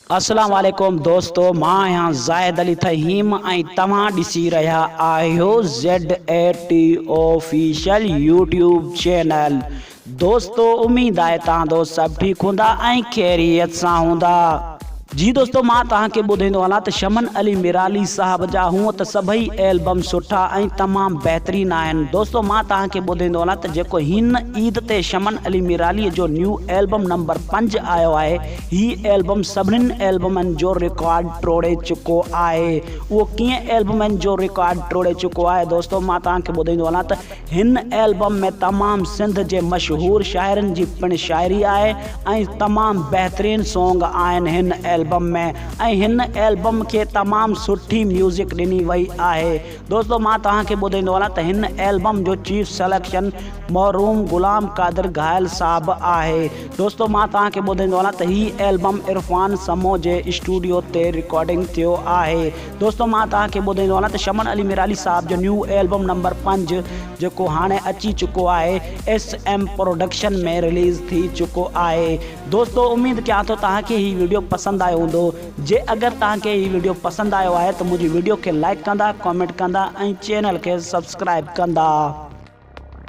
अस्सलाम वालेकुम दोस्तों, मां यहाँ ज़ाहिद अली थहीम ऐं तव्हां ॾिसी रहिया आहियो ZAT ऑफिशियल यूट्यूब चैनल। दोस्तों उम्मीद आहे तव्हां दोस्त सभु ठीकु हूंदा ऐं ख़ैरियत सां हूंदा। जी दोस्तों, मां तव्हांखे ॿुधाईंदो हलां त शमन अली मिराली साहब जा हूअं त सभई एल्बम सुठा ऐं तमामु बहितरीनु आहिनि। दोस्तों मां तव्हांखे ॿुधाईंदो हलां त जेको हिन ईद ते शमन अली मिरालीअ जो न्यू एल्बम नंबर 5 आयो आहे, हीउ एल्बम सभिनीनि एल्बमनि जो रिकॉर्ड टोड़े चुको आहे। उहो कीअं एल्बमनि जो रिकॉर्ड टोड़े चुको आहे दोस्तों, मां तव्हांखे ॿुधाईंदो हलां त हिन एल्बम में तमामु सिंध जे मशहूरु शाइरनि जी पिणु शाइरी आहे ऐं तमामु बहितरीनु सॉन्ग आहिनि हिन एल्बम में, ऐं हिन एल्बम खे तमामु सुठी म्यूज़िक ॾिनी वई आहे। दोस्तों मां तव्हांखे ॿुधाईंदो हलां त हिन एल्बम जो चीफ सिलेक्शन महरूम ग़ुलाम क़ादिर घायल साहब आहे। दोस्तों मां तव्हांखे ॿुधाईंदो हलां त हीउ एल्बम इरफान समो जे स्टूडियो ते रिकॉर्डिंग थियो आहे। दोस्तों मां तव्हांखे ॿुधाईंदो हलां त शमन अली मिराली साहब जो न्यू एल्बम नंबर 5 जेको हाणे अची चुको आहे SM प्रोडक्शन में रिलीज़ थी चुको आहे। दोस्तों उम्मीद कयां थो तव्हांखे हीउ वीडियो पसंदि आयो हूंदो। जे अगरि तव्हांखे हीउ वीडियो पसंदि आयो आहे त मुंहिंजी वीडियो खे लाइक कंदा, कमेंट कंदा ऐं चैनल खे सब्सक्राइब कंदा।